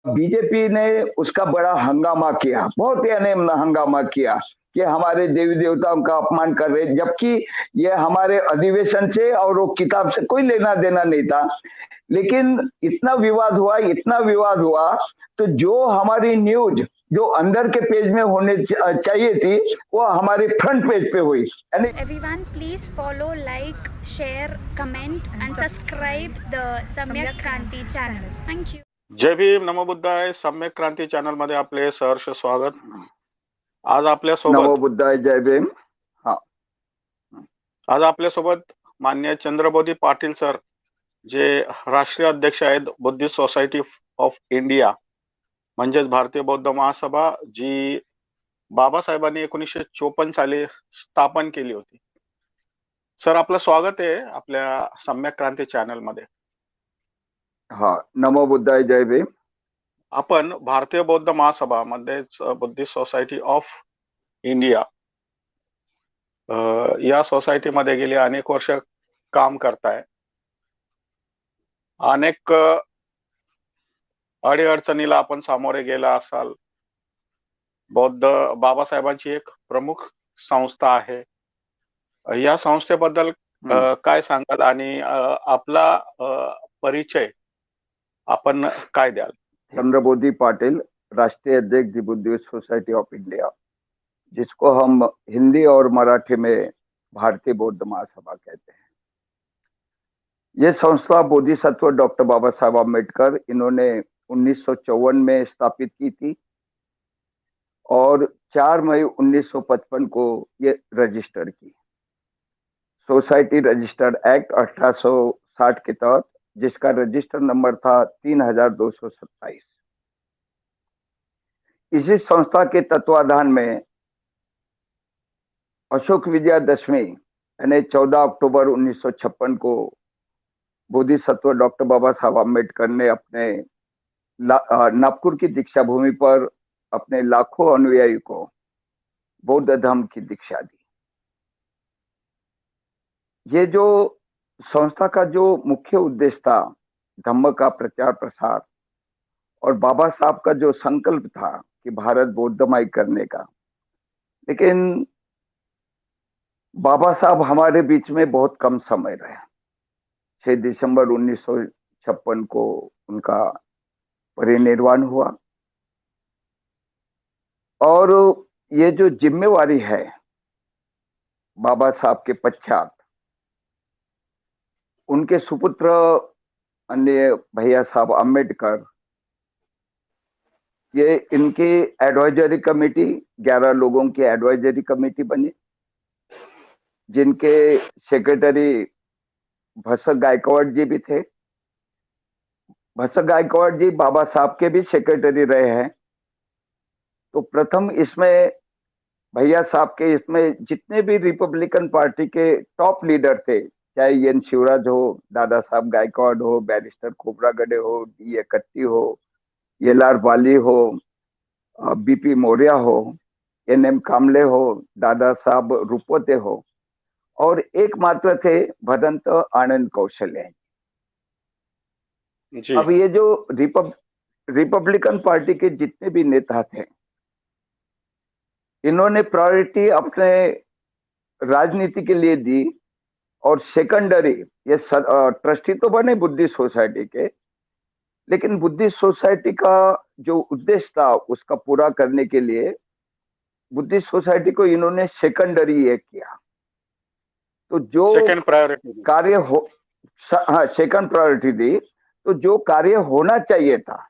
BJP ने उसका बड़ा हंगामा किया, बहुत यानी हंगामा किया कि हमारे देवी देवताओं का अपमान कर रहे, जबकि ये हमारे अधिवेशन से और वो किताब से कोई लेना देना नहीं था। लेकिन इतना विवाद हुआ, इतना विवाद हुआ, तो जो हमारी न्यूज जो अंदर के पेज में होने चाहिए थी, वो हमारे फ्रंट पेज पे हुई। यानी Everyone, please follow, like, share, comment, and subscribe the Samyak Kranti channel. Thank you. जय भीम, नमो बुद्धाय. सम्यक क्रांती चॅनल मध्ये आपले सहर्ष स्वागत. आज आपल्या नमो सोबत बुद्धाय, जय भीम. हाँ, आज आपल्या सोबत माननीय चंद्रबोधी पाटील सर, जे राष्ट्रीय अध्यक्ष आहेत बुद्धिस्ट सोसायटी ऑफ इंडिया, म्हणजेच भारतीय बौद्ध महासभा, जी बाबासाहेबांनी 1954 साली स्थापन केली होती. सर, आपलं स्वागत आहे आपल्या सम्यक क्रांती चॅनल मध्ये. हाँ, नमो बुद्धाय, जय भीम. आपण भारतीय बौद्ध महासभा मध्येच बुद्धिस्ट सोसायटी ऑफ इंडिया या सोसायटीमध्ये गेली अनेक वर्ष काम करताय. अनेक अडीअडचणीला आपण सामोरे गेला असाल. बौद्ध बाबासाहेबांची एक प्रमुख संस्था आहे. या संस्थेबद्दल काय सांगाल आणि आपला परिचय आपण काय द्याल? चंद्रबोधी पाटिल, राष्ट्रीय अध्यक्ष दी बुद्धिस्ट सोसाइटी ऑफ इंडिया, जिसको हम हिंदी और मराठी में भारतीय बौद्ध महासभा कहते हैं. ये संस्था बोधिसत्व डॉक्टर बाबा साहब अम्बेडकर इन्होंने 1954 में स्थापित की थी और 4 मई 1955 को ये रजिस्टर की. सोसाइटी रजिस्टर्ड एक्ट 1860 के तहत, जिसका रजिस्टर नंबर था 3227. इसी संस्था के तत्वाधान में अशोक विजयादशमी यानी 14 अक्टूबर 1956 को बोधिसत्व डॉक्टर बाबा साहब अम्बेडकर ने अपने नागपुर की दीक्षा भूमि पर अपने लाखों अनुयायी को बौद्ध धर्म की दीक्षा दी. ये जो संस्था का जो मुख्य उद्देश्य था, धम्म का प्रचार प्रसार, और बाबा साहब का जो संकल्प था कि भारत बौद्धमय करने का, लेकिन बाबा साहब हमारे बीच में बहुत कम समय रहे. 6 दिसंबर 1956 को उनका परिनिर्वाण हुआ. और ये जो जिम्मेवारी है बाबा साहब के पश्चात, उनके सुपुत्र अन्य भैया साहब अम्बेडकर, ये इनकी एडवाइजरी कमेटी 11 लोगों की एडवाइजरी कमेटी बनी, जिनके सेक्रेटरी भसक गायकवाड़ जी भी थे. भसक गायकवाड़ जी बाबा साहब के भी सेक्रेटरी रहे हैं. तो प्रथम इसमें भैया साहब के इसमें जितने भी रिपब्लिकन पार्टी के टॉप लीडर थे, चाहे एन शिवराज हो, दादा साहब गायकवाड़ हो, बैरिस्टर खोबरागडे हो, डी.ए. कट्टी हो, एल.आर. बाली हो, बीपी मौर्य हो, एन.एम. कामले हो, दादा साहब रुपोते हो, और एकमात्र थे भदंत आनंद कौशल्य. अब ये जो रिपब्लिकन पार्टी के जितने भी नेता थे, इन्होंने प्रायोरिटी अपने राजनीति के लिए दी, और सेकेंडरी ये ट्रस्टी तो बने बुद्धिस्ट सोसाइटी के, लेकिन बुद्धिस्ट सोसाइटी का जो उद्देश्य था उसका पूरा करने के लिए बुद्धिस्ट सोसाइटी को इन्होंने सेकेंडरी ये किया. तो जो सेकंड प्रायोरिटी कार्य हो, हाँ, सेकंड प्रायोरिटी दी. तो जो कार्य होना चाहिए था,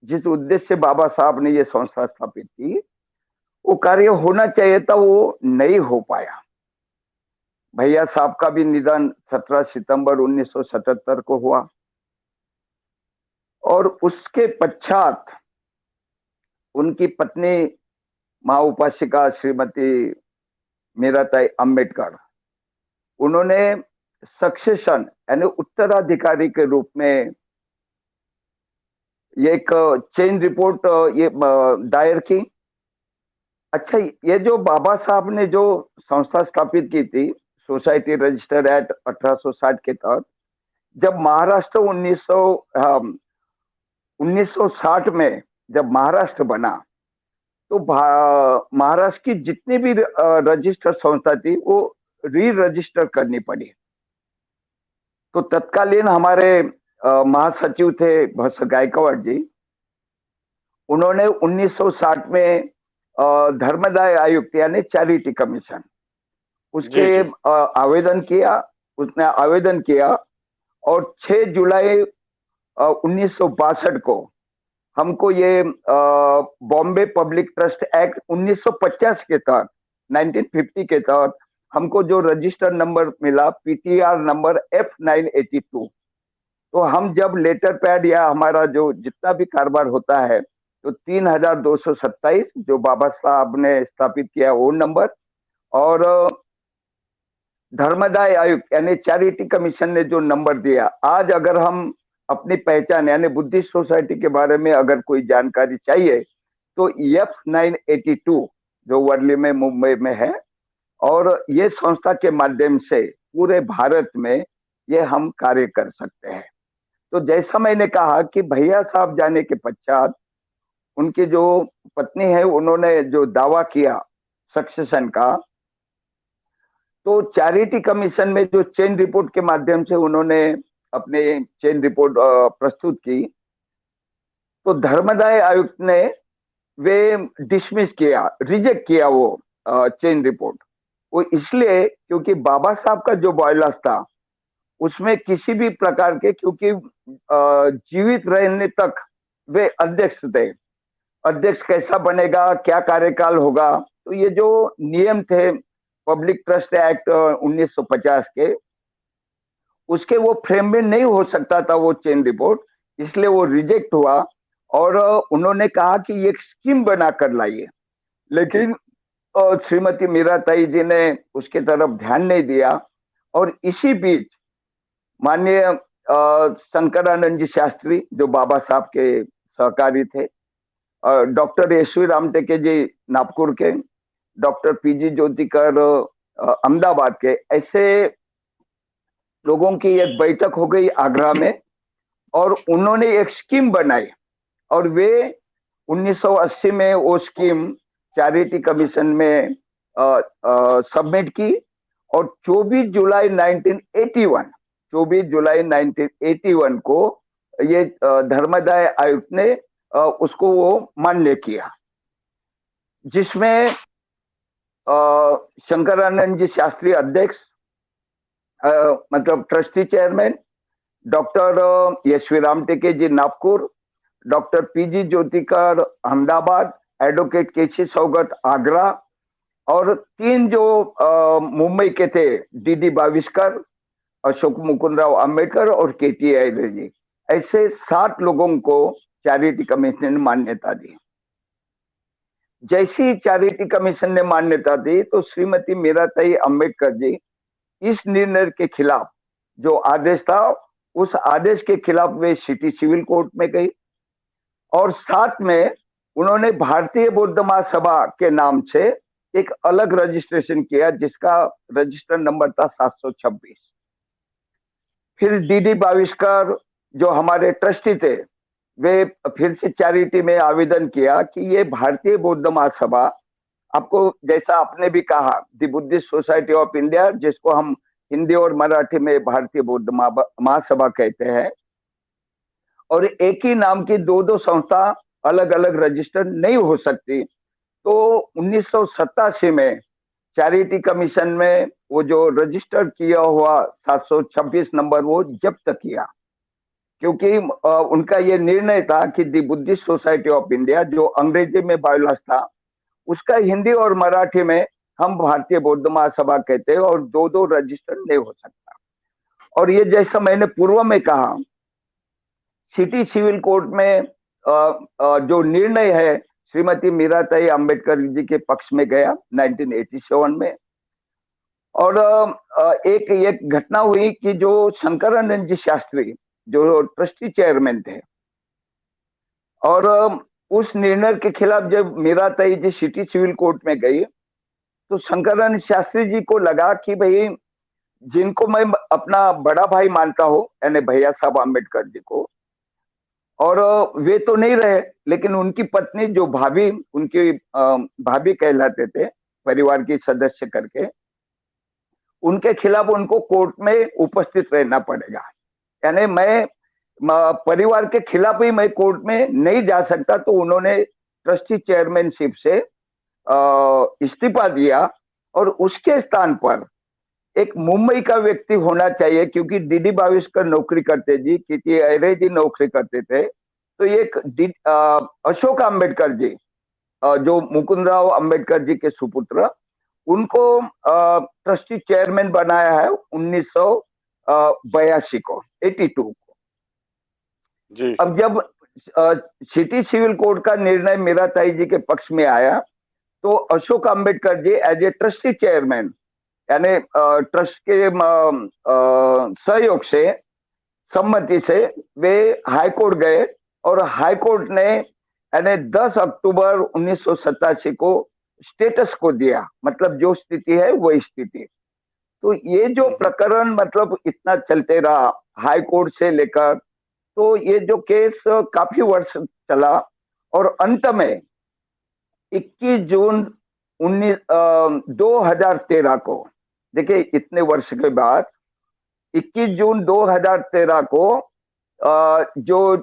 जिस उद्देश्य से बाबा साहब ने ये संस्था स्थापित की, वो कार्य होना चाहिए था, वो नहीं हो पाया. भैया साहब का भी निधन 17 सितंबर 1977 को हुआ, और उसके पश्चात उनकी पत्नी मां उपासिका श्रीमती मीराताई अम्बेडकर, उन्होंने सक्सेशन यानी उत्तराधिकारी के रूप में ये एक चेंज रिपोर्ट ये दायर की. अच्छा, ये जो बाबा साहब ने जो संस्था स्थापित की थी, सोसाइटी रजिस्टर एक्ट 1860 के तहत, जब महाराष्ट्र 1960 में जब महाराष्ट्र बना तो महाराष्ट्र की जितनी भी रजिस्टर संस्था थी वो री रजिस्टर करनी पड़ी। तो तत्कालीन हमारे महासचिव थे भस्म गायकवाड़ जी, उन्होंने 1960 में धर्मदाय आयुक्त यानी चैरिटी कमीशन उसके जी जी। आवेदन किया, उसने आवेदन किया और 6 जुलाई 1962 को हमको ये बॉम्बे पब्लिक ट्रस्ट एक्ट 1950 के तहत 1950 के तहत हमको जो रजिस्टर नंबर मिला पीटीआर नंबर F982। तो हम जब लेटर पैड या हमारा जो जितना भी कारोबार होता है तो 3227 जो बाबा साहब ने स्थापित किया वो नंबर, और धर्मदाय आयुक्त यानी चैरिटी कमीशन ने जो नंबर दिया, आज अगर हम अपनी पहचान यानी बुद्धिस्ट सोसाइटी के बारे में अगर कोई जानकारी चाहिए तो F982 जो वर्ली में मुंबई में है, और ये संस्था के माध्यम से पूरे भारत में ये हम कार्य कर सकते हैं। तो जैसा मैंने कहा कि भैया साहब जाने के पश्चात उनकी जो पत्नी है उन्होंने जो दावा किया सक्सेशन का, तो चैरिटी कमीशन में जो चेन रिपोर्ट के माध्यम से उन्होंने अपने चेन रिपोर्ट प्रस्तुत की, तो धर्मदाय आयुक्त ने वे डिसमिस किया, रिजेक्ट किया वो चेन रिपोर्ट। वो इसलिए क्योंकि बाबा साहब का जो बॉयलास था उसमें किसी भी प्रकार के, क्योंकि जीवित रहने तक वे अध्यक्ष थे, अध्यक्ष कैसा बनेगा, क्या कार्यकाल होगा, तो ये जो नियम थे पब्लिक ट्रस्ट एक्ट 1950 के, उसके वो फ्रेम में नहीं हो सकता था वो चेन रिपोर्ट, इसलिए वो रिजेक्ट हुआ। और उन्होंने कहा कि एक स्कीम बनाकर लाइए, लेकिन श्रीमती मीराताई जी ने उसके तरफ ध्यान नहीं दिया। और इसी बीच माननीय शंकरानंद जी शास्त्री जो बाबा साहब के सहकारी थे, डॉक्टर यशवी रामटेके जी नागपुर के, डॉक्टर पीजी ज्योतिकर अहमदाबाद के, ऐसे लोगों की एक बैठक हो गई आगरा में और उन्होंने एक स्कीम बनाई और वे 1980 में वो स्कीम चैरिटी कमीशन में सबमिट की और 24 जुलाई 1981 को ये धर्मदाय आयुक्त ने उसको वो मान्य किया, जिसमें शंकरानंद जी शास्त्री अध्यक्ष, मतलब trustee chairman, doctor Yashwi Ramteke ji Nagpur, doctor PG Jyotikar Ahmedabad, advocate KC Saugat Agra, और 3 जो मुंबई के थे डीडी बाविस्कर, अशोक मुकुंदराव अंबेडकर और केटी अय्यर जी, ऐसे 7 लोगों को चैरिटी कमीशन ने मान्यता दी। जैसी चैरिटी कमीशन ने मान्यता दी तो श्रीमती मीराताई अंबेडकर जी इस निर्णय के खिलाफ, जो आदेश था उस आदेश के खिलाफ वे सिटी सिविल कोर्ट में गई और साथ में उन्होंने भारतीय बौद्ध महासभा के नाम से एक अलग रजिस्ट्रेशन किया जिसका रजिस्टर नंबर था 726। फिर डीडी बाविस्कर जो हमारे ट्रस्टी थे, वे फिर से चैरिटी में आवेदन किया कि ये भारतीय बौद्ध महासभा, आपको जैसा आपने भी कहा दी बुद्धिस्ट सोसाइटी ऑफ इंडिया, जिसको हम हिंदी और मराठी में भारतीय बौद्ध महासभा कहते हैं, और एक ही नाम की 2 संस्था अलग अलग रजिस्टर नहीं हो सकती। तो 1987 में चैरिटी कमीशन में वो जो रजिस्टर किया हुआ 726 नंबर वो जब्त किया, क्योंकि उनका ये निर्णय था कि दी बुद्धिस्ट सोसाइटी ऑफ इंडिया जो अंग्रेजी में बायोलास था उसका हिंदी और मराठी में हम भारतीय बौद्ध महासभा कहते हैं और 2 रजिस्टर नहीं हो सकता। और ये जैसा मैंने पूर्व में कहा, सिटी सिविल कोर्ट में जो निर्णय है श्रीमती मीराताई अंबेडकर जी के पक्ष में गया 1987 में। और एक घटना हुई कि जो शंकरानंद जी शास्त्री जो ट्रस्टी चेयरमैन थे, और उस निर्णय के खिलाफ जब मीराताई जी सिटी सिविल कोर्ट में गई तो शंकरानंद शास्त्री जी को लगा कि भाई जिनको मैं अपना बड़ा भाई मानता हूं यानी भैया साहब अंबेडकर जी को, और वे तो नहीं रहे, लेकिन उनकी पत्नी जो भाभी, उनकी भाभी कहलाते थे परिवार की सदस्य करके, उनके खिलाफ उनको कोर्ट में उपस्थित रहना पड़ेगा। यानी मैं परिवार के खिलाफ ही मैं कोर्ट में नहीं जा सकता, तो उन्होंने ट्रस्टी चेयरमैनशिप से इस्तीफा दिया और उसके स्थान पर एक मुंबई का व्यक्ति होना चाहिए, क्योंकि डीडी बाविस्कर नौकरी करते जी, क्योंकि अरे जी नौकरी करते थे। तो एक अशोक आम्बेडकर जी, जो मुकुंदराव आम्बेडकर जी के सुपुत्र, उनको ट्रस्टी चेयरमैन बनाया है 1982 को, 82 को। जी। अब जब सिटी सिविल कोर्ट का निर्णय मीराताई जी के पक्ष में आया, तो अशोक आम्बेडकर जी एज ए ट्रस्टी चेयरमैन, यानी ट्रस्ट के सहयोग से, सम्मति से वे हाईकोर्ट गए, और हाईकोर्ट ने यानी 10 अक्टूबर 1987 को स्टेटस को दिया, मतलब जो स्थिति है वही स्थिति। तो ये जो प्रकरण मतलब इतना चलते रहा हाई कोर्ट से लेकर, तो ये जो केस काफी वर्ष चला, और अंत में 21 जून 2013 को, देखिए इतने वर्ष के बाद 21 जून 2013 को जो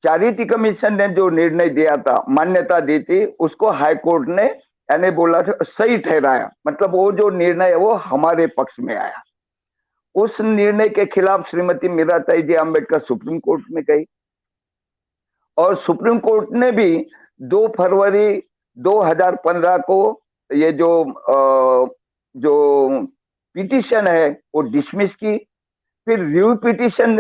चैरिटी कमीशन ने जो निर्णय दिया था, मान्यता दी थी, उसको हाई कोर्ट ने यानी बोला था सही ठहराया, मतलब वो जो निर्णय है वो हमारे पक्ष में आया। उस निर्णय के खिलाफ श्रीमती मीराताई जी अम्बेडकर सुप्रीम कोर्ट में गई, और सुप्रीम कोर्ट ने भी 2 फरवरी 2015 को ये जो पिटीशन है वो डिसमिस की। फिर रिव्यू पिटीशन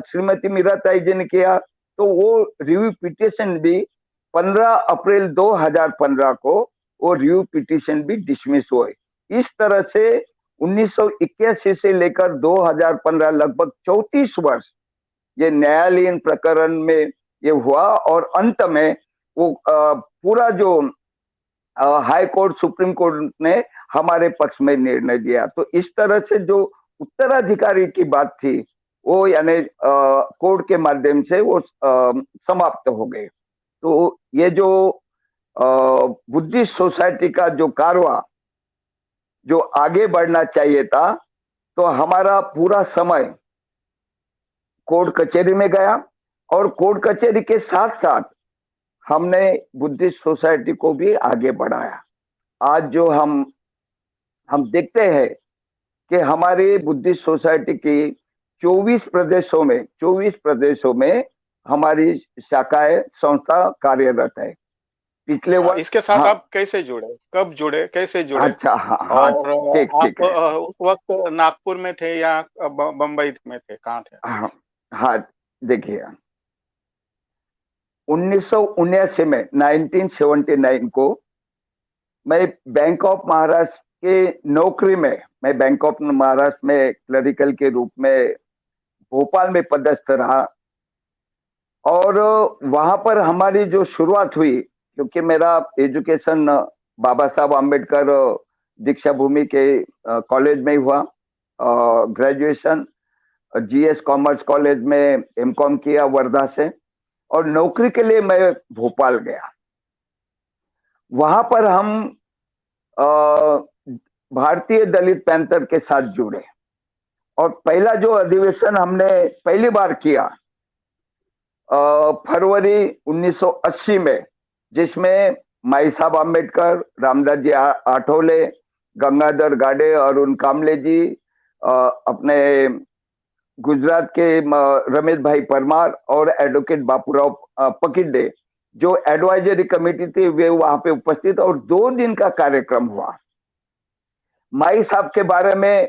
श्रीमती मीराताई जी ने किया, तो वो रिव्यू पिटीशन भी 15 अप्रैल 2015 को वो रिव्यू पिटीशन भी डिसमिस हुए। इस तरह से 1981 से लेकर 2015 लगभग 34 वर्ष ये न्यायालयीन प्रकरण में ये हुआ, और अंत में वो पूरा जो हाई कोर्ट सुप्रीम कोर्ट ने हमारे पक्ष में निर्णय दिया। तो इस तरह से जो उत्तराधिकारी की बात थी वो यानी कोर्ट के माध्यम से वो समाप्त हो गई। तो ये जो बुद्धिस्ट सोसाइटी का जो कारवा जो आगे बढ़ना चाहिए था, तो हमारा पूरा समय कोर्ट कचहरी में गया, और कोर्ट कचहरी के साथ साथ हमने बुद्धिस्ट सोसाइटी को भी आगे बढ़ाया। आज जो हम देखते हैं कि हमारी बुद्धिस्ट सोसाइटी की 24 प्रदेशों में हमारी शाखाएं संस्था कार्यरत है। पिछले वर्ष इसके साथ हाँ, आप कैसे जुड़े, कब जुड़े, कैसे जुड़े? अच्छा हाँ, और ठीक है। आप उस वक्त नागपुर में थे या बम्बई में थे, कहाँ थे? हाँ, देखिए 1979 में 1979 को मैं बैंक ऑफ महाराष्ट्र के नौकरी में, मैं बैंक ऑफ महाराष्ट्र में क्लरिकल के रूप में भोपाल में पदस्थ रहा, और वहां पर हमारी जो शुरुआत हुई, क्योंकि मेरा एजुकेशन बाबा साहब आम्बेडकर दीक्षा भूमि के कॉलेज में हुआ, ग्रेजुएशन जीएस कॉमर्स कॉलेज में एमकॉम किया वर्धा से, और नौकरी के लिए मैं भोपाल गया। वहां पर हम भारतीय दलित पैंथर के साथ जुड़े, और पहला जो अधिवेशन हमने पहली बार किया फरवरी 1980 में, जिसमें माई साहब आम्बेडकर, रामदास जी आठवले, गंगाधर गाडे, अरुण कामले जी, अपने गुजरात के रमेश भाई परमार और एडवोकेट बापूराव पकिड्डे, जो एडवाइजरी कमेटी थी, वे वहां पे उपस्थित, और 2 दिन का कार्यक्रम हुआ। माई साहब के बारे में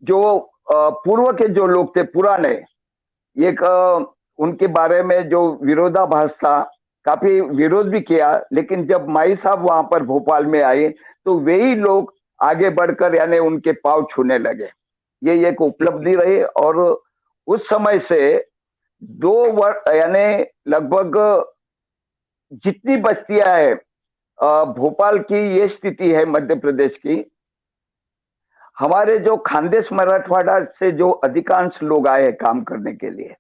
जो पूर्व के जो लोग थे पुराने, एक उनके बारे में जो विरोधाभास था, काफी विरोध भी किया, लेकिन जब माई साहब वहां पर भोपाल में आए तो वही लोग आगे बढ़कर यानी उनके पांव छूने लगे। ये एक उपलब्धि रही, और उस समय से 2 वर्ष यानी लगभग जितनी बस्तियां है भोपाल की, ये स्थिति है मध्य प्रदेश की, हमारे जो खानदेश मराठवाड़ा से जो अधिकांश लोग आए काम करने के लिए,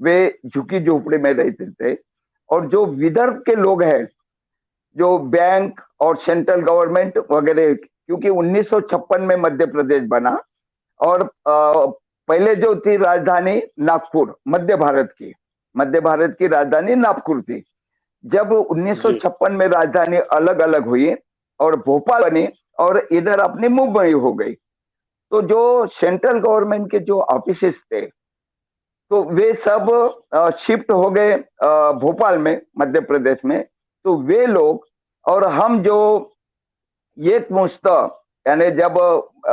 वे झुकी झोपड़ी में रहते थे। और जो विदर्भ के लोग हैं, जो बैंक और सेंट्रल गवर्नमेंट वगैरह, क्योंकि 1956 में मध्य प्रदेश बना, और पहले जो थी राजधानी नागपुर, मध्य भारत की राजधानी नागपुर थी। जब 1956 में राजधानी अलग अलग हुई और भोपाल बनी और इधर अपनी मुंबई हो गई, तो जो सेंट्रल गवर्नमेंट के जो ऑफिसेस थे, तो वे सब शिफ्ट हो गए भोपाल में, मध्य प्रदेश में। तो वे लोग और हम जो एक मुश्त, यानी जब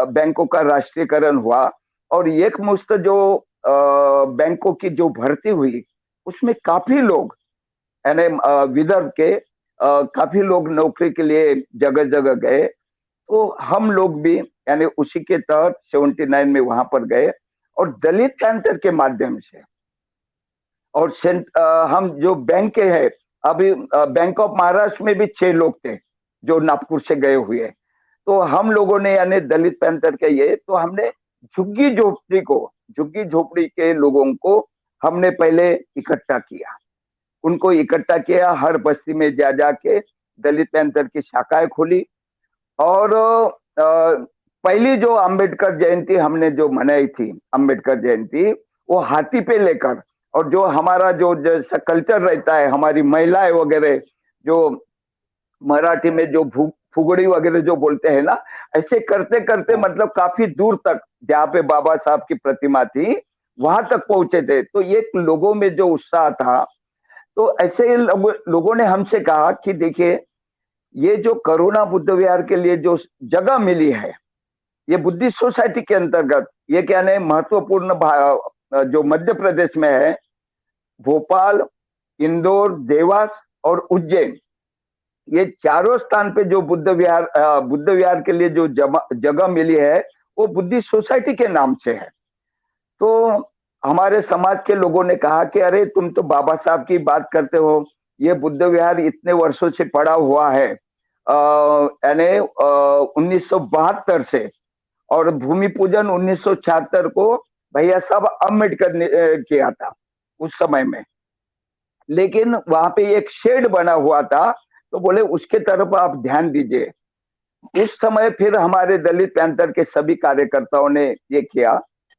बैंकों का राष्ट्रीयकरण हुआ और एक मुश्त जो बैंकों की जो भर्ती हुई, उसमें काफी लोग, यानी विदर्भ के काफी लोग नौकरी के लिए जगह जगह गए। तो हम लोग भी यानी उसी के तहत 79 में वहां पर गए और दलित कैंसर के माध्यम से, और हम जो बैंक के हैं, अभी बैंक ऑफ महाराष्ट्र में भी 6 लोग थे जो नागपुर से गए हुए। तो हम लोगों ने यानी दलित पैंथर के ये, तो हमने झुग्गी झोपड़ी के लोगों को हमने पहले इकट्ठा किया, उनको इकट्ठा किया, हर बस्ती में जा जाके दलित पैंथर की शाखाएं खोली। और पहली जो अंबेडकर जयंती हमने जो मनाई थी, अंबेडकर जयंती, वो हाथी पे लेकर, और जो हमारा जो जैसा कल्चर रहता है, हमारी महिलाएं वगैरह जो मराठी में जो फुगड़ी वगैरह जो बोलते हैं ना, ऐसे करते करते मतलब काफी दूर तक, जहाँ पे बाबा साहब की प्रतिमा थी, वहां तक पहुंचे थे। तो ये लोगों में जो उत्साह था, तो ऐसे लोगों ने हमसे कहा कि देखिए, ये जो करुणा बुद्ध विहार के लिए जो जगह मिली है, ये बुद्धिस्ट सोसाइटी के अंतर्गत, ये क्या है, महत्वपूर्ण जो मध्य प्रदेश में है, भोपाल, इंदौर, देवास और उज्जैन, ये चारों स्थान पे जो बुद्ध विहार के लिए जो जगह मिली है, वो बुद्धिस्ट सोसाइटी के नाम से है। तो हमारे समाज के लोगों ने कहा कि अरे तुम तो बाबा साहब की बात करते हो, ये बुद्ध विहार इतने वर्षों से पड़ा हुआ है, यानी 1972 से, और भूमि पूजन 1976 को भैया साहब अम्बेडकर ने किया था उस समय में। लेकिन वहां पे एक शेड बना हुआ था, तो बोले उसके तरफ आप ध्यान दीजिए। उस समय फिर हमारे दलित पैंथर के सभी कार्यकर्ताओं ने ये किया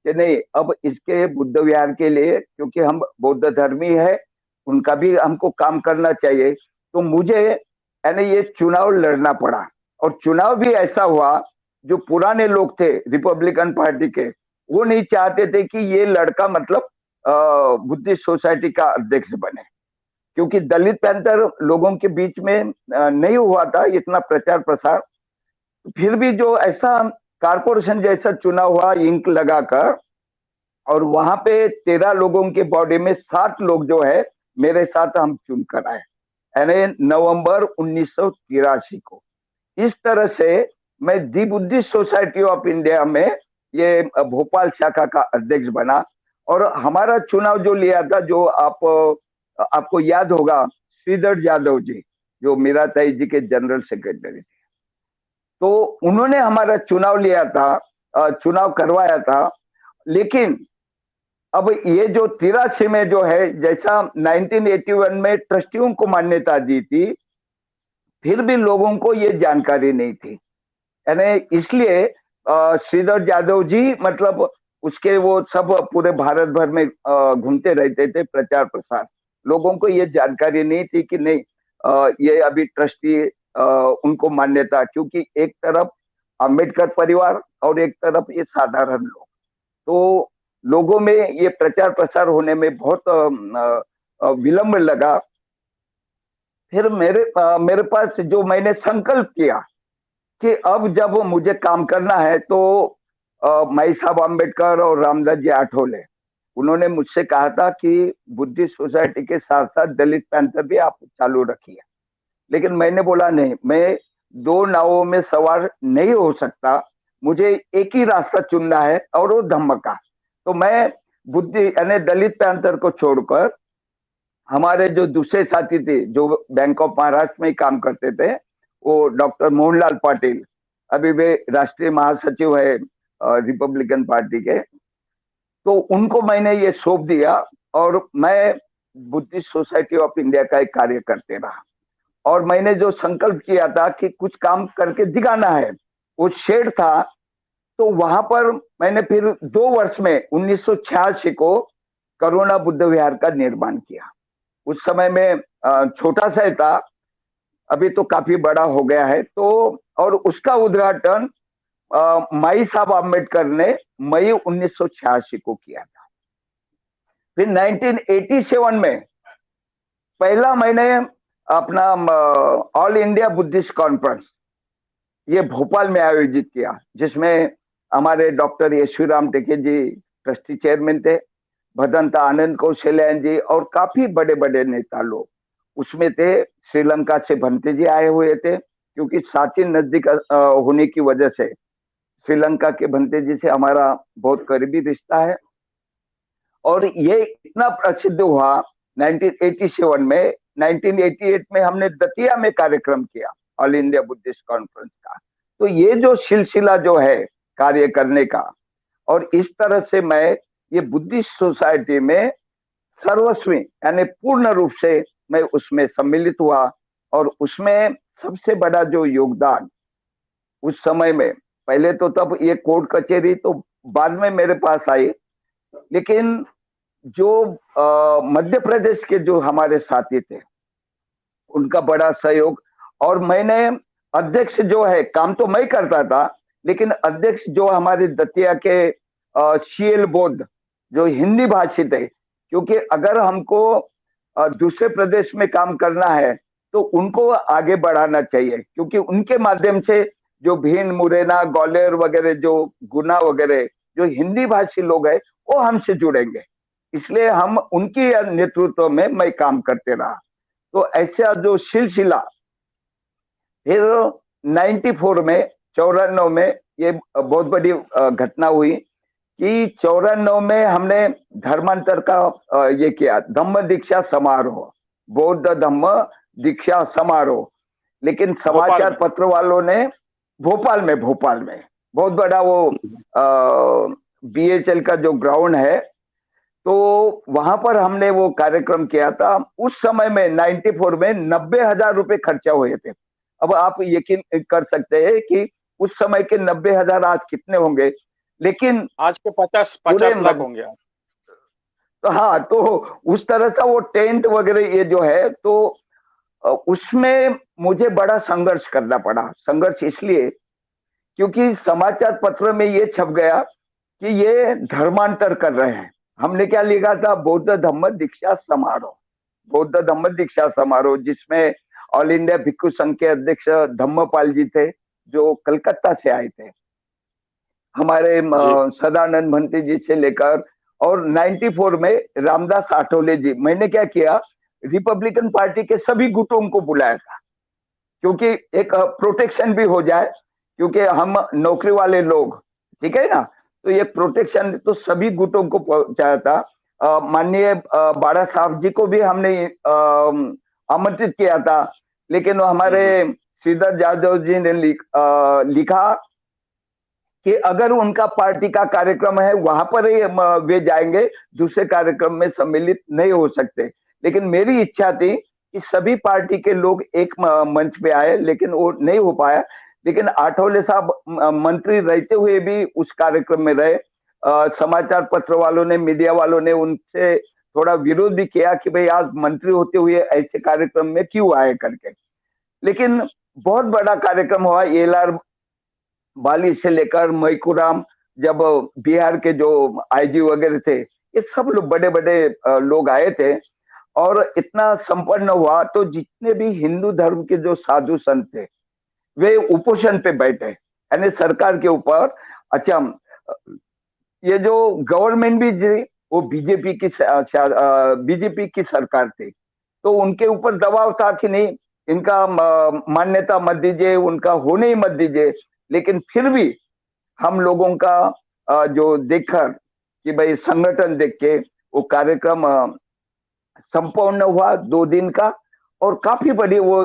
कि नहीं, अब इसके बुद्ध विहार के लिए, क्योंकि हम बौद्ध धर्मी है, उनका भी हमको काम करना चाहिए। तो मुझे यानी ये चुनाव लड़ना पड़ा, और चुनाव भी ऐसा हुआ, जो पुराने लोग थे रिपब्लिकन पार्टी के, वो नहीं चाहते थे कि ये लड़का मतलब बुद्धिस्ट सोसाइटी का अध्यक्ष बने, क्योंकि दलित पैंथर लोगों के बीच में नहीं हुआ था इतना प्रचार प्रसार। फिर भी जो ऐसा कारपोरेशन जैसा चुनाव हुआ इंक लगाकर, और वहां पे 13 लोगों के बॉडी में 7 लोग जो है मेरे साथ हम चुन कर आए, यानी नवंबर 1983 को। इस तरह से मैं दी बुद्धिस्ट सोसाइटी ऑफ इंडिया में ये भोपाल शाखा का अध्यक्ष बना। और हमारा चुनाव जो लिया था, जो आपको याद होगा, श्रीधर यादव जी, जो मीराताई जी के जनरल सेक्रेटरी थे, तो उन्होंने हमारा चुनाव लिया था, चुनाव करवाया था। लेकिन अब ये जो 83 में जो है, जैसा 1981 में ट्रस्टियों को मान्यता दी थी, फिर भी लोगों को ये जानकारी नहीं थी, यानी इसलिए श्रीधर यादव जी मतलब उसके वो सब पूरे भारत भर में घूमते रहते थे, प्रचार प्रसार। लोगों को ये जानकारी नहीं थी कि नहीं, ये अभी ट्रस्टी उनको मान्यता, क्योंकि एक तरफ अंबेडकर परिवार और एक तरफ ये साधारण लोग, तो लोगों में ये प्रचार प्रसार होने में बहुत विलंब लगा। फिर मेरे पास जो मैंने संकल्प किया कि अब जब मुझे काम करना है, तो माई साहब अम्बेडकर और रामदास जी आठवले, उन्होंने मुझसे कहा था कि बुद्धिस्ट सोसाइटी के साथ साथ दलित पैंथर भी आप चालू रखिए। लेकिन मैंने बोला नहीं, मैं 2 नावों में सवार नहीं हो सकता, मुझे एक ही रास्ता चुनना है, और वो धम्म का। तो मैं यानी दलित पैंथर को छोड़कर हमारे जो दूसरे साथी थे, जो बैंक ऑफ महाराष्ट्र में काम करते थे, वो डॉक्टर मोहनलाल पाटिल, अभी वे राष्ट्रीय महासचिव है रिपब्लिकन पार्टी के, तो उनको मैंने ये सौंप दिया और मैं बुद्धिस्ट सोसाइटी ऑफ इंडिया का एक कार्य करते रहा। और मैंने जो संकल्प किया था कि कुछ काम करके दिखाना है, वो शेड था, तो वहां पर मैंने फिर 2 वर्ष में 1986 को करुणा बुद्ध विहार का निर्माण किया। उस समय में छोटा सा ही था, अभी तो काफी बड़ा हो गया है। तो और उसका उद्घाटन माई साहब आम्बेडकर ने मई 1986 को किया था। फिर 1987 में पहला मैंने अपना ऑल इंडिया बुद्धिस्ट कॉन्फ्रेंस ये भोपाल में आयोजित किया, जिसमें हमारे डॉक्टर यशवीराम टेके जी ट्रस्टी चेयरमैन थे, भदंता आनंद कौशल्यान जी और काफी बड़े बड़े नेता लोग उसमें थे। श्रीलंका से भंते जी आए हुए थे, क्योंकि सांची नजदीक होने की वजह से श्रीलंका के भंते जी से हमारा बहुत करीबी रिश्ता है। और ये इतना प्रसिद्ध हुआ 1987 में। 1988 में हमने दतिया में कार्यक्रम किया ऑल इंडिया बुद्धिस्ट कॉन्फ्रेंस का। तो ये जो सिलसिला जो है कार्य करने का, और इस तरह से मैं ये बुद्धिस्ट सोसाइटी में सर्वस्वी यानी पूर्ण रूप से मैं उसमें सम्मिलित हुआ। और उसमें सबसे बड़ा जो योगदान उस समय में, पहले तो तब ये कोर्ट कचहरी तो बाद में मेरे पास आई, लेकिन जो मध्य प्रदेश के जो हमारे साथी थे उनका बड़ा सहयोग। और मैंने अध्यक्ष जो है, काम तो मैं करता था, लेकिन अध्यक्ष जो हमारे दतिया के सीएल बोध जो हिंदी भाषी थे, क्योंकि अगर हमको दूसरे प्रदेश में काम करना है तो उनको आगे बढ़ाना चाहिए, क्योंकि उनके माध्यम से जो भीन मुरैना ग्वालियर वगैरह जो गुना वगैरह जो हिंदी भाषी लोग हैं वो हमसे जुड़ेंगे, इसलिए हम उनकी नेतृत्व में मैं काम करते रहा। तो ऐसा जो सिलसिला फिर 94 में 94 में ये बहुत बड़ी घटना हुई कि 94 में हमने धर्मांतर का ये किया, धम्म दीक्षा समारोह, बौद्ध धम्म दीक्षा समारोह। लेकिन समाचार पत्र वालों ने भोपाल में बहुत बड़ा वो बीएचएल का जो ग्राउंड है, तो वहां पर हमने वो कार्यक्रम किया था। उस समय में 94 में 90,000 रुपए खर्चा हुए थे। अब आप यकीन कर सकते हैं कि उस समय के 90,000 आज कितने होंगे, लेकिन आज के 50 लाख होंगे। तो हाँ, तो उस तरह का वो टेंट वगैरह ये जो है, तो उसमें मुझे बड़ा संघर्ष करना पड़ा। संघर्ष इसलिए क्योंकि समाचार पत्र में ये छप गया कि ये धर्मांतर कर रहे हैं। हमने क्या लिखा था, बौद्ध धम्म दीक्षा समारोह, बौद्ध धम्म दीक्षा समारोह, जिसमें ऑल इंडिया भिक्षु संघ के अध्यक्ष धम्मपाल जी थे जो कलकत्ता से आए थे, हमारे सदानंद भंते जी से लेकर, और 94 में रामदास आठवले जी। मैंने क्या किया, रिपब्लिकन पार्टी के सभी गुटों को बुलाया था, क्योंकि एक प्रोटेक्शन भी हो जाए, क्योंकि हम नौकरी वाले लोग, ठीक है ना, तो ये प्रोटेक्शन तो सभी गुटों को पहुंचाया था। माननीय बाड़ा साहब जी को भी हमने आमंत्रित किया था, लेकिन हमारे श्रीधर यादव जी ने लिखा कि अगर उनका पार्टी का कार्यक्रम है वहां पर ही वे जाएंगे, दूसरे कार्यक्रम में सम्मिलित नहीं हो सकते। लेकिन मेरी इच्छा थी कि सभी पार्टी के लोग एक मंच पे आए, लेकिन वो नहीं हो पाया। लेकिन आठवले साहब मंत्री रहते हुए भी उस कार्यक्रम में रहे। समाचार पत्र वालों ने, मीडिया वालों ने उनसे थोड़ा विरोध भी किया कि भाई आज मंत्री होते हुए ऐसे कार्यक्रम में क्यों आए करके। लेकिन बहुत बड़ा कार्यक्रम हुआ। एलआर बाली से लेकर मैकुराम, जब बिहार के जो आईजी वगैरह थे, ये सब लोग बड़े बड़े लोग आए थे, और इतना संपन्न हुआ। तो जितने भी हिंदू धर्म के जो साधु संत थे वे उपोषण पे बैठे, यानी सरकार के ऊपर। अच्छा, ये जो गवर्नमेंट भी थी वो बीजेपी की सरकार थी, तो उनके ऊपर दबाव था कि नहीं, इनका मान्यता मत दीजिए, उनका होने ही मत दीजिए। लेकिन फिर भी हम लोगों का जो देखकर कि भाई संगठन देख के वो कार्यक्रम संपूर्ण हुआ 2 दिन का, और काफी बड़ी वो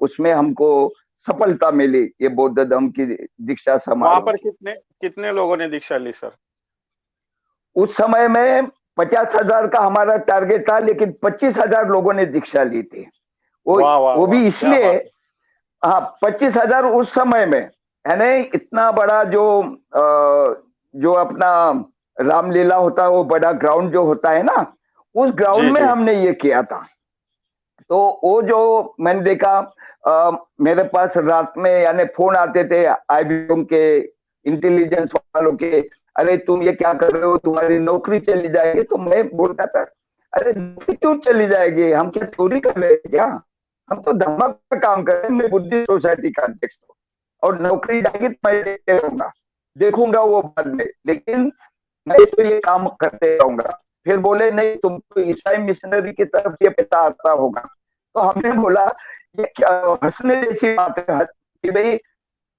उसमें हमको सफलता मिली, ये बौद्ध धर्म की दीक्षा समारोह। वहां पर कितने लोगों ने दीक्षा ली सर? उस समय में 50,000 का हमारा टारगेट था, लेकिन 25,000 लोगों ने दीक्षा ली थी। वाह वाह वो भी वाह, क्या इसलिए, बात। हाँ 25,000 उस समय में, यानी इतना बड़ा जो अपना रामलीला होता है, वो बड़ा ग्राउंड जो होता है ना, उस जी ग्राउंड में जी। हमने ये किया था। तो वो जो मैंने देखा, मेरे पास रात में यानी फोन आते थे आईबीएम के इंटेलिजेंस वालों के, अरे तुम ये क्या कर रहे हो, तुम्हारी नौकरी चली जाएगी। तो मैं बोलता था, अरे नौकरी क्यों चली जाएगी, हम क्या चोरी कर रहे हैं क्या, हम तो धर्म का काम कर रहे हैं। मैं बुद्धिस्ट सोसाइटी का अध्यक्ष हूँ, और नौकरी जाएगी तो मैं देखते रहूंगा, देखूंगा वो बाद में, लेकिन मैं तो ये काम करते रहूंगा। फिर बोले नहीं, तुमको ईसाई मिशनरी की तरफ ये पता आता होगा। तो हमने बोला ये क्या हंसने जैसी बात है कि भाई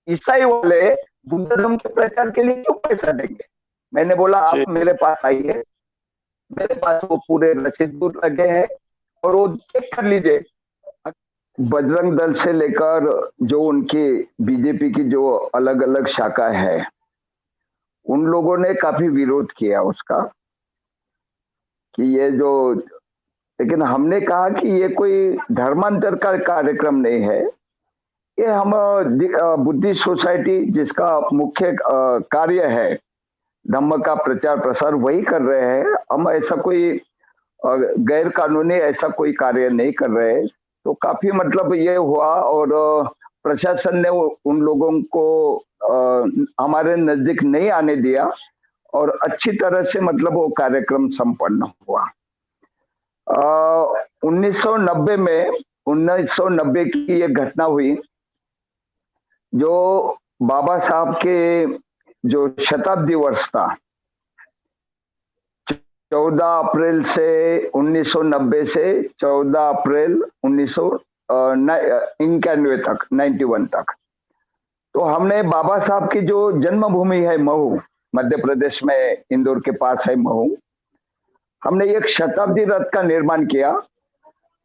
ईसाई वाले बुद्ध धर्म के प्रचार के लिए क्यों पैसा देंगे। मैंने बोला जी आप मेरे पास आइए, मेरे पास वो पूरे रसीद लगे हैं, और वो चेक कर लीजिए। बजरंग दल से लेकर जो उनकी बीजेपी की जो अलग अलग शाखा है, उन लोगों ने काफी विरोध किया उसका, कि ये जो, लेकिन हमने कहा कि ये कोई धर्मांतर का कार्यक्रम नहीं है, ये हम बुद्धिस्ट सोसाइटी जिसका मुख्य कार्य है धम्म का प्रचार प्रसार, वही कर रहे हैं। हम ऐसा कोई गैर कानूनी ऐसा कोई कार्य नहीं कर रहे हैं। तो काफी मतलब ये हुआ, और प्रशासन ने उन लोगों को हमारे नजदीक नहीं आने दिया, और अच्छी तरह से मतलब वो कार्यक्रम संपन्न हुआ। 1990 में 1990 की ये घटना हुई, जो बाबा साहब के जो शताब्दी वर्ष था, 14 अप्रैल से 1990 से 14 अप्रैल 1991 तक, 91 तक, तो हमने बाबा साहब की जो जन्मभूमि है महू, मध्य प्रदेश में इंदौर के पास है महू, हमने एक शताब्दी रथ का निर्माण किया,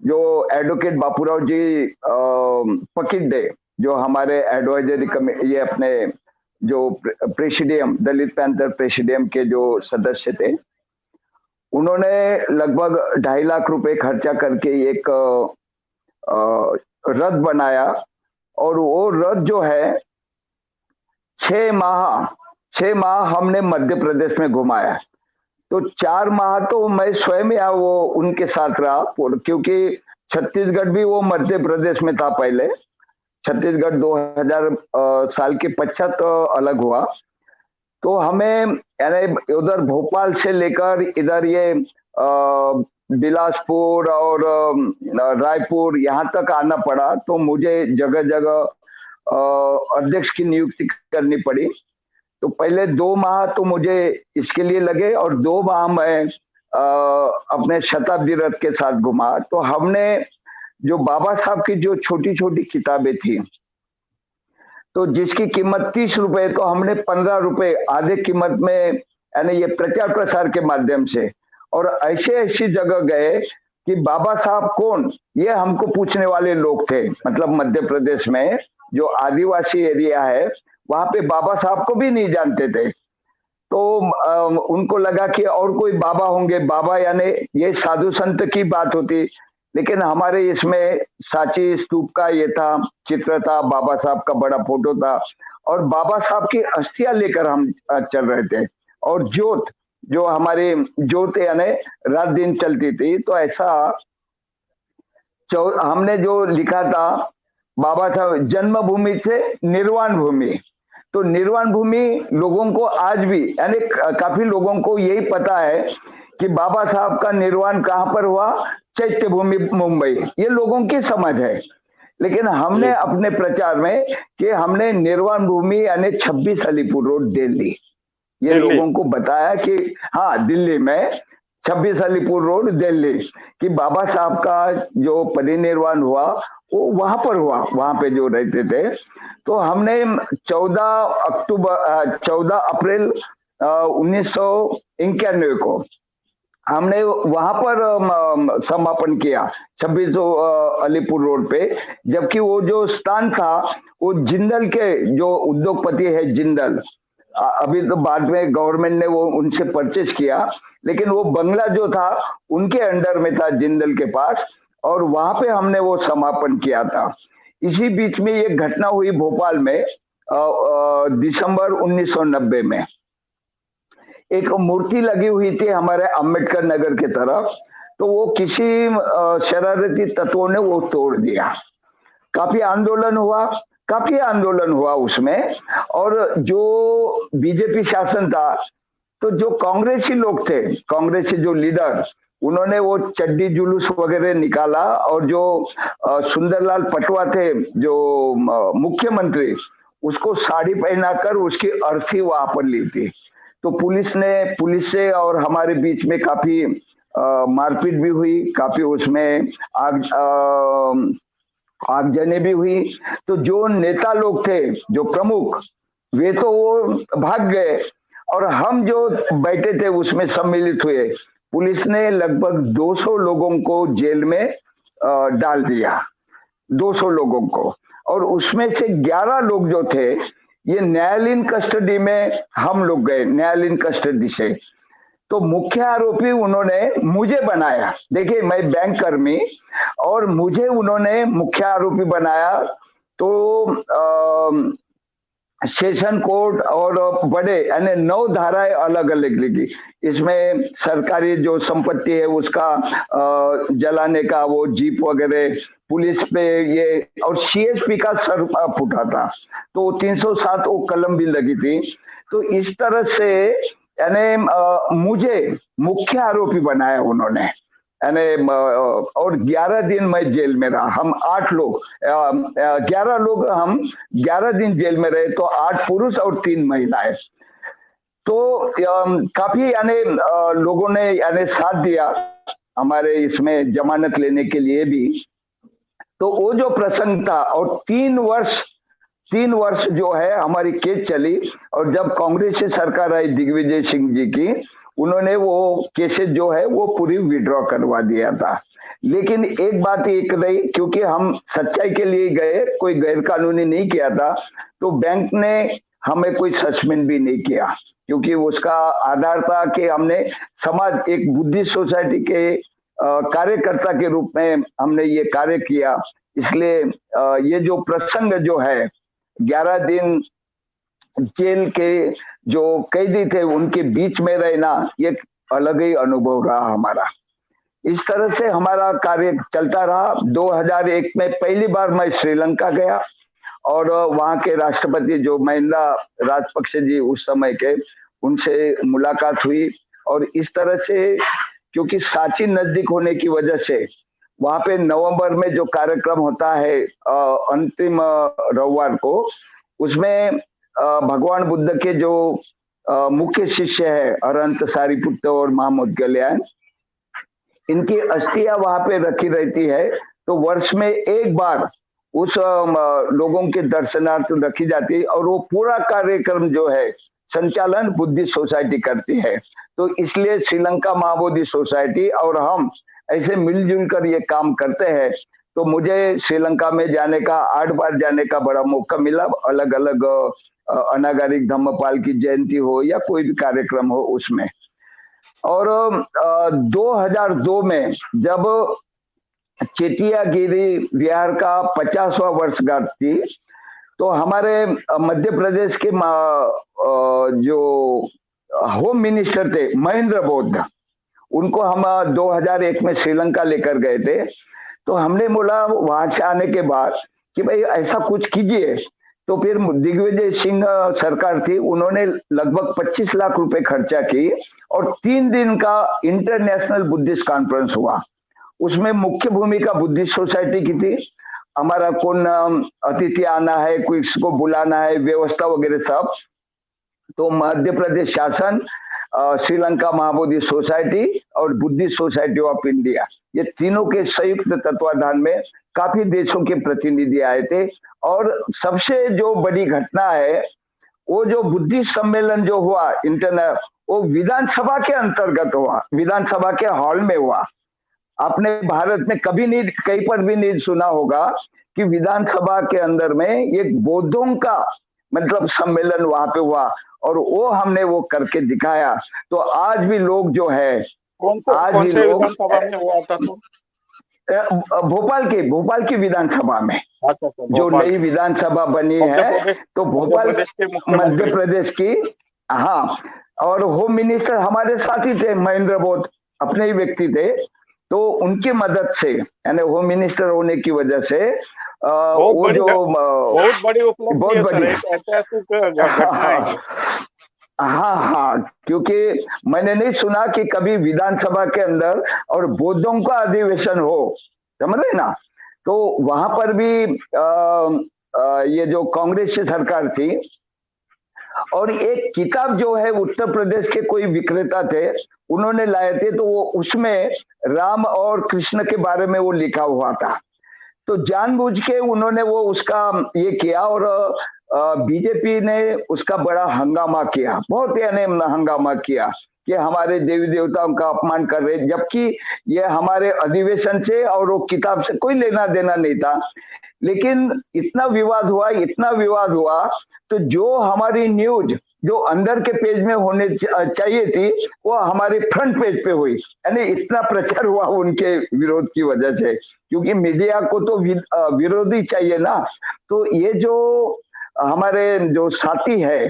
जो एडवोकेट बापूराव जी पकिड्डे, जो हमारे एडवाइजरी कमेटी, ये अपने जो प्रेसिडियम, दलित पैंथर प्रेसिडियम के जो सदस्य थे, उन्होंने लगभग 2.5 लाख रुपए खर्चा करके एक रथ बनाया। और वो रथ जो है 6 माह हमने मध्य प्रदेश में घुमाया। तो 4 माह तो मैं स्वयं या वो उनके साथ रहा, क्योंकि छत्तीसगढ़ भी वो मध्य प्रदेश में था पहले। छत्तीसगढ़ 2000 साल के पश्चात अलग हुआ। तो हमें यानी उधर भोपाल से लेकर इधर ये बिलासपुर और रायपुर यहाँ तक आना पड़ा। तो मुझे जगह जगह अध्यक्ष की नियुक्ति करनी पड़ी। तो पहले 2 माह तो मुझे इसके लिए लगे, और 2 माह मैं अपने शताब्दी रथ के साथ घुमा। तो हमने जो बाबा साहब की जो छोटी छोटी किताबें थी, तो जिसकी कीमत 30 रुपए, तो हमने 15 रुपए आधे कीमत में, यानी ये प्रचार प्रसार के माध्यम से, और ऐसे ऐसी जगह गए कि बाबा साहब कौन, ये हमको पूछने वाले लोग थे। मतलब मध्य प्रदेश में जो आदिवासी एरिया है, वहां पे बाबा साहब को भी नहीं जानते थे। तो उनको लगा कि और कोई बाबा होंगे, बाबा यानी ये साधु संत की बात होती, लेकिन हमारे इसमें सांची स्तूप का ये था, चित्र था, बाबा साहब का बड़ा फोटो था, और बाबा साहब की अस्थियां लेकर हम चल रहे थे। और ज्योत, जो हमारी ज्योत यानी रात दिन चलती थी। तो ऐसा हमने जो लिखा था, बाबा साहब जन्मभूमि से निर्वाण भूमि। तो निर्वाण भूमि लोगों को आज भी, यानी काफी लोगों को यही पता है कि बाबा साहब का निर्वाण कहाँ पर हुआ, चैत्य भूमि मुंबई, ये लोगों की समझ है। लेकिन हमने अपने प्रचार में कि हमने निर्वाण भूमि यानी 26 अलीपुर रोड दिल्ली, ये लोगों को बताया कि हाँ दिल्ली में 26 अलीपुर रोड दिल्ली, कि बाबा साहब का जो परिनिर्वाण हुआ वो वहां पर हुआ, वहां पे जो रहते थे। तो हमने 14 अप्रैल 1991 को हमने वहां पर समापन किया, 26 अलीपुर रोड पे। जबकि वो जो स्थान था वो जिंदल के जो उद्योगपति है जिंदल, अभी तो बाद में गवर्नमेंट ने वो उनसे परचेज किया, लेकिन वो बंगला जो था उनके अंडर में था, जिंदल के पास, और वहां पे हमने वो समापन किया था। इसी बीच में एक घटना हुई भोपाल में दिसंबर 1990 में। एक मूर्ति लगी हुई थी हमारे अंबेडकर नगर की तरफ, तो वो किसी शरारती तत्वों ने वो तोड़ दिया। काफी आंदोलन हुआ उसमें, और जो बीजेपी शासन था, तो जो कांग्रेसी लोग थे, कांग्रेसी जो लीडर, उन्होंने वो चड्डी जुलूस वगैरह निकाला, और जो सुंदरलाल पटवा थे जो मुख्यमंत्री, उसको साड़ी पहनाकर उसकी अर्थी वहां पर ली थी। तो पुलिस से और हमारे बीच में काफी मारपीट भी हुई, काफी उसमें आगजनी भी हुई। तो जो नेता लोग थे, जो प्रमुख, वे तो वो भाग गए, और हम जो बैठे थे उसमें सम्मिलित हुए। पुलिस ने लगभग 200 लोगों को जेल में डाल दिया, 200 लोगों को, और उसमें से 11 लोग जो थे, ये न्यायालयीन कस्टडी में हम लोग गए, न्यायालयीन कस्टडी से। तो मुख्य आरोपी उन्होंने मुझे बनाया। देखिए, मैं बैंक कर्मी, और मुझे उन्होंने मुख्य आरोपी बनाया। तो सेशन कोर्ट और बड़े यानी 9 धाराएं अलग अलग लिखी। इसमें सरकारी जो संपत्ति है उसका जलाने का, वो जीप वगैरह, पुलिस पे ये, और सीएसपी का सर फूटा था, तो 307 वो कलम भी लगी थी। तो इस तरह से यानी मुझे मुख्य आरोपी बनाया उन्होंने, यानी और 11 दिन मैं जेल में रहा। हम 8 लोग, 11 लोग, हम 11 दिन जेल में रहे, तो 8 पुरुष और 3 महिलाएं। तो काफी यानी लोगों ने यानी साथ दिया हमारे इसमें जमानत लेने के लिए भी। तो वो जो प्रसंग था, और 3 वर्ष जो है हमारी केस चली, और जब कांग्रेस से सरकार आई दिग्विजय सिंह जी की, उन्होंने वो केसेस जो है वो पूरी विड्रॉ करवा दिया था। लेकिन एक बात एक रही, क्योंकि हम सच्चाई के लिए गए, कोई गैर कानूनी नहीं किया था, तो बैंक ने हमें कोई सस्पेंड भी नहीं किया, क्योंकि उसका आधार था कि हमने समाज, एक बुद्धिस्ट सोसाइटी के कार्यकर्ता के रूप में हमने ये कार्य किया। इसलिए ये जो प्रसंग जो है, 11 दिन जेल के जो कैदी थे उनके बीच में रहना, ये अलग ही अनुभव रहा हमारा। इस तरह से हमारा कार्य चलता रहा। 2001 में पहली बार मैं श्रीलंका गया, और वहां के राष्ट्रपति जो महिंदा राजपक्षे जी उस समय के, उनसे मुलाकात हुई। और इस तरह से, क्योंकि सांची नजदीक होने की वजह से, वहां पे नवंबर में जो कार्यक्रम होता है अंतिम रविवार को, उसमें भगवान बुद्ध के जो मुख्य शिष्य है अरहंत सारिपुत्र और महमूद गलयान, इनकी अस्थियां वहां पे रखी रहती है। तो वर्ष में एक बार उस लोगों के दर्शनार्थ रखी जाती है, और वो पूरा कार्यक्रम जो है संचालन बुद्धिस्ट सोसाइटी करती है। तो इसलिए श्रीलंका महाबोधि सोसाइटी और हम ऐसे मिलजुल कर ये काम करते हैं। तो मुझे श्रीलंका में जाने का, 8 बार जाने का बड़ा मौका मिला। अलग अलग अनागारिक धम्मपाल की जयंती हो या कोई भी कार्यक्रम हो उसमें। और 2002 में जब चेटियागिरी विहार का 50वां वर्षगांठ थी, तो हमारे मध्य प्रदेश के जो होम मिनिस्टर थे महेंद्र बौद्ध, उनको हम 2001 में श्रीलंका लेकर गए थे। तो हमने बोला वहां से आने के बाद कि भाई ऐसा कुछ कीजिए। तो फिर दिग्विजय सिंह सरकार थी, उन्होंने लगभग 25 लाख रुपए खर्चा की, और 3 दिन का इंटरनेशनल बुद्धिस्ट कॉन्फ्रेंस हुआ। उसमें मुख्य भूमिका बुद्धिस्ट सोसाइटी की थी। हमारा कौन अतिथि आना है, किसको बुलाना है, व्यवस्था वगैरह सब। तो मध्य प्रदेश शासन, श्रीलंका महाबोधि सोसाइटी और बुद्धिस्ट सोसाइटी ऑफ इंडिया, ये तीनों के संयुक्त तत्वाधान में काफी देशों के प्रतिनिधि आए थे। और सबसे जो बड़ी घटना है, वो जो बुद्धिस्ट सम्मेलन जो हुआ इंटरनल, वो विधानसभा के अंतर्गत हुआ, विधानसभा के हॉल में हुआ। आपने भारत में कभी नहीं, कहीं पर भी नहीं सुना होगा कि विधानसभा के अंदर में एक बौद्धों का मतलब सम्मेलन वहां पे हुआ और वो हमने वो करके दिखाया। तो आज भी लोग जो है, कौन आज भी से लोग विधानसभा में हुआ था सर? भोपाल की विधानसभा में, अच्छा अच्छा, जो भोपाल नई विधानसभा बनी है, तो मध्य भोपाल प्रदेश के मध्य मुख्यमंत्री। प्रदेश की। हाँ, और होम मिनिस्टर हमारे साथ ही थे, महेंद्र बोध अपने ही व्यक्ति थे। तो उनकी मदद से, यानी होम मिनिस्टर होने की वजह से वो जो बहुत बड़ी उपलब्धि बहुत है सर, बड़ी, एक ऐतिहासिक घटना है ये। हाँ हाँ, क्योंकि मैंने नहीं सुना कि कभी विधानसभा के अंदर और बौद्धों का अधिवेशन हो, समझ रहे ना। तो वहां पर भी ये जो कांग्रेस की सरकार थी, और एक किताब जो है उत्तर प्रदेश के कोई विक्रेता थे, उन्होंने लाए थे, तो वो उसमें राम और कृष्ण के बारे में वो लिखा हुआ था। तो जानबूझ के उन्होंने वो उसका ये किया, और बीजेपी ने उसका बड़ा हंगामा किया, बहुत यानी हंगामा किया कि हमारे देवी देवताओं का अपमान कर रहे, जबकि ये हमारे अधिवेशन से और वो किताब से कोई लेना देना नहीं था। लेकिन इतना विवाद हुआ, इतना विवाद हुआ, तो जो हमारी न्यूज जो अंदर के पेज में होने चाहिए थी, वो हमारे फ्रंट पेज पे हुई। यानी इतना प्रचार हुआ उनके विरोध की वजह से, क्योंकि मीडिया को तो विरोधी चाहिए ना। तो ये जो हमारे जो साथी है,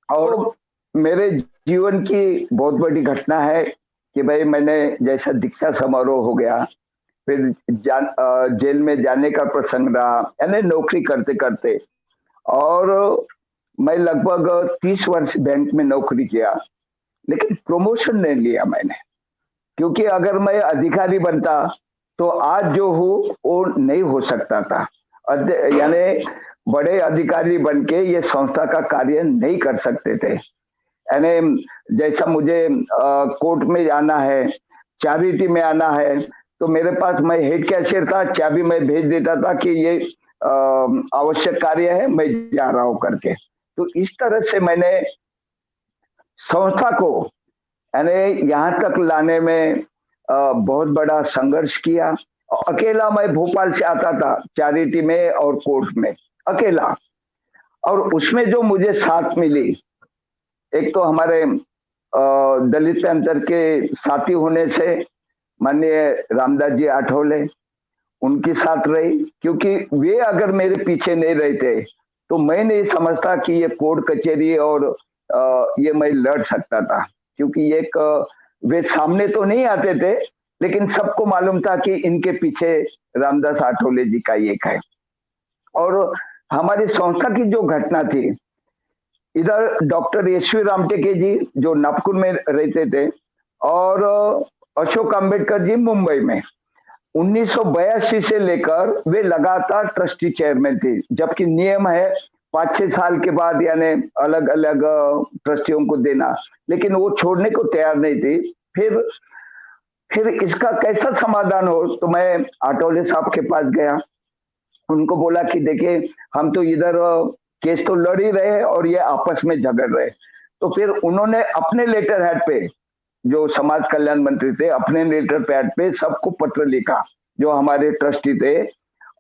और मेरे जीवन की बहुत बड़ी घटना है कि भाई मैंने जैसा दीक्षा समारोह हो गया, फिर जेल में जाने का प्रसंग रहा, यानी नौकरी करते करते, और मैं लगभग 30 वर्ष बैंक में नौकरी किया, लेकिन प्रमोशन नहीं लिया मैंने, क्योंकि अगर मैं अधिकारी बनता तो आज जो हूँ वो नहीं हो सकता था। यानी बड़े अधिकारी बन के ये संस्था का कार्य नहीं कर सकते थे। यानी जैसा मुझे कोर्ट में जाना है, चैरिटी में आना है, तो मेरे पास, मैं हेड कैशियर था, चाबी मैं भेज देता था कि ये आवश्यक कार्य है, मैं जा रहा हूं करके। तो इस तरह से मैंने संस्था को यानी यहाँ तक लाने में बहुत बड़ा संघर्ष किया। अकेला मैं भोपाल से आता था, चैरिटी में और कोर्ट में, अकेला। और उसमें जो मुझे साथ मिली, एक तो हमारे दलित अंतर के साथी होने से माननीय रामदास जी आठवले, उनके साथ रही, क्योंकि वे अगर मेरे पीछे नहीं रहते तो मैं नहीं समझता कि ये कोर्ट कचहरी और ये मैं लड़ सकता था। क्योंकि एक वे सामने तो नहीं आते थे, लेकिन सबको मालूम था कि इनके पीछे रामदास आठवले जी का एक है। और हमारी संस्था की जो घटना थी, इधर डॉक्टर एसवी रामटेके जी जो नागपुर में रहते थे, और अशोक अम्बेडकर जी मुंबई में, 1982 से लेकर वे लगातार ट्रस्टी चेयरमैन थे, जबकि नियम है 5-6 साल के बाद यानी अलग अलग ट्रस्टियों को देना, लेकिन वो छोड़ने को तैयार नहीं थी। फिर इसका कैसा समाधान हो, तो मैं आठवले साहब के पास गया, उनको बोला कि देखिए हम तो इधर केस तो लड़ ही रहे और ये आपस में झगड़ रहे। तो फिर उन्होंने अपने लेटर हेड पे, जो समाज कल्याण मंत्री थे, अपने लेटर पैड पे सबको पत्र लिखा जो हमारे ट्रस्टी थे,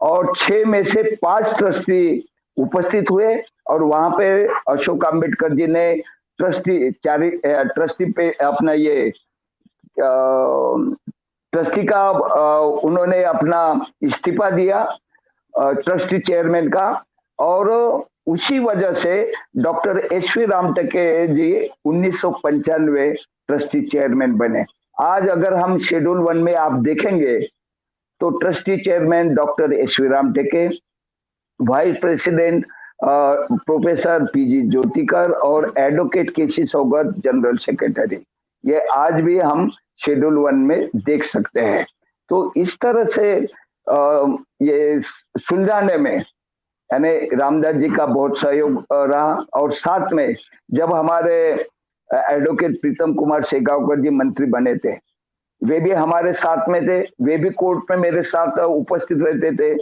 और 6 में से 5 ट्रस्टी उपस्थित हुए, और वहां पे अशोक अम्बेडकर जी ने ट्रस्टी पे अपना ये ट्रस्टी का उन्होंने अपना इस्तीफा दिया, ट्रस्टी चेयरमैन का। और उसी वजह से डॉक्टर एसवी रामटेके जी 1995 ट्रस्टी चेयरमैन बने। आज अगर हम शेड्यूल 1 में आप देखेंगे तो trustee chairman doctor SV Ramteke, vice president professor PG Jyotikar, और advocate KC Saugat general secretary. ये आज भी हम शेड्यूल 1 में देख सकते हैं। तो इस तरह से ये सुलझाने में यानी रामदास जी का बहुत सहयोग रहा। और साथ में जब हमारे एडवोकेट प्रीतम कुमार शेगावकर जी मंत्री बने थे, वे भी हमारे साथ में थे, वे भी कोर्ट में मेरे साथ उपस्थित रहते थे,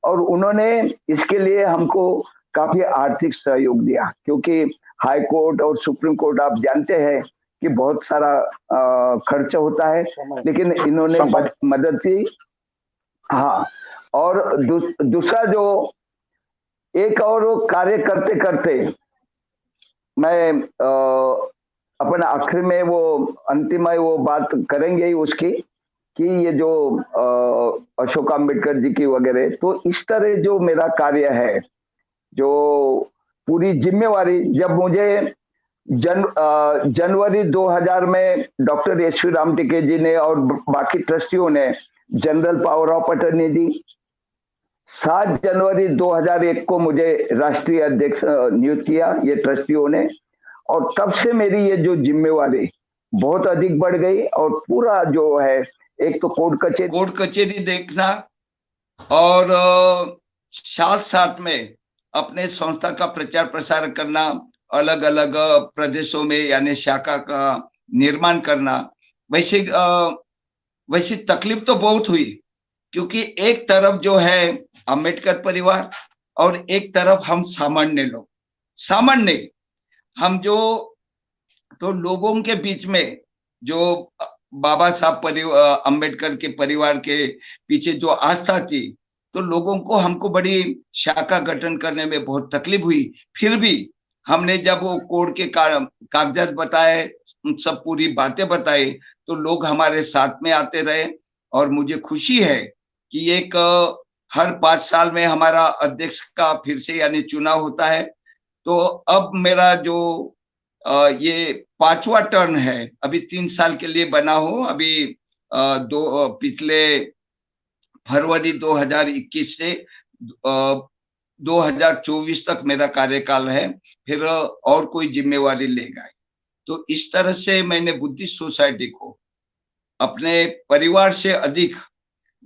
और उन्होंने इसके लिए हमको काफी आर्थिक सहयोग दिया, क्योंकि हाई कोर्ट और सुप्रीम कोर्ट आप जानते हैं कि बहुत सारा खर्च होता है, लेकिन इन्होंने मदद की। हाँ, और दूसरा जो एक और वो कार्य करते करते मैं अपना आखिर में वो अंतिम में वो बात करेंगे ही उसकी कि ये जो अशोक अम्बेडकर जी की वगैरह, तो इस तरह जो मेरा कार्य है, जो पूरी जिम्मेवारी, जब मुझे जनवरी 2000 में डॉक्टर यशवी राम टिके जी ने और बाकी ट्रस्टियों ने जनरल पावर ऑफ अटर्नी दी, 7 जनवरी 2001 को मुझे राष्ट्रीय अध्यक्ष नियुक्त किया ये ट्रस्टियों ने, और तब से मेरी ये जो जिम्मेवारी बहुत अधिक बढ़ गई। और पूरा जो है, एक तो कोर्ट कचेरी देखना और साथ साथ में अपने संस्था का प्रचार प्रसार करना, अलग अलग प्रदेशों में यानी शाखा का निर्माण करना। वैसे तकलीफ तो बहुत हुई, क्योंकि एक तरफ जो है अम्बेडकर परिवार और एक तरफ हम सामान्य लोग, सामान्य हम जो, तो लोगों के बीच में जो बाबा साहब अम्बेडकर के परिवार के पीछे जो आस्था थी, तो लोगों को हमको बड़ी शाखा गठन करने में बहुत तकलीफ हुई। फिर भी हमने जब वो कोर्ट के कागजात बताए, सब पूरी बातें बताई, तो लोग हमारे साथ में आते रहे। और मुझे खुशी है कि एक हर 5 साल में हमारा अध्यक्ष का फिर से यानी चुनाव होता है। तो अब मेरा जो ये 5वां टर्न है, अभी 3 साल के लिए बना हो। अभी पिछले फरवरी 2021 से 2024 तक मेरा कार्यकाल है, फिर और कोई जिम्मेवारी लेगा। तो इस तरह से मैंने बुद्धिस्ट सोसाइटी को अपने परिवार से अधिक,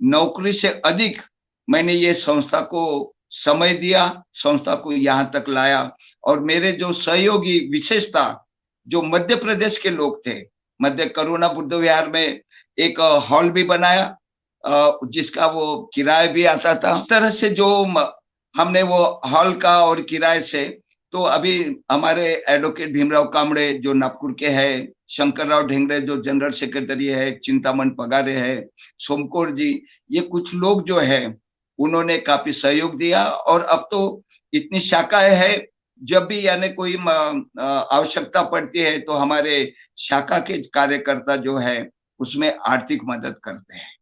नौकरी से अधिक मैंने ये संस्था को समय दिया, संस्था को यहाँ तक लाया। और मेरे जो सहयोगी विशेषता जो मध्य प्रदेश के लोग थे, मध्य करुणा बुद्ध विहार में एक हॉल भी बनाया जिसका वो किराए भी आता था। इस तरह से जो हमने वो हॉल का और किराए से, तो अभी हमारे एडवोकेट भीमराव कामड़े जो नागपुर के हैं, शंकरराव ढेंगरे जो जनरल सेक्रेटरी है, चिंतामन पगारे है, सोमकोर जी, ये कुछ लोग जो है उन्होंने काफी सहयोग दिया। और अब तो इतनी शाखाएं है, जब भी यानी कोई आवश्यकता पड़ती है तो हमारे शाखा के कार्यकर्ता जो है उसमें आर्थिक मदद करते हैं।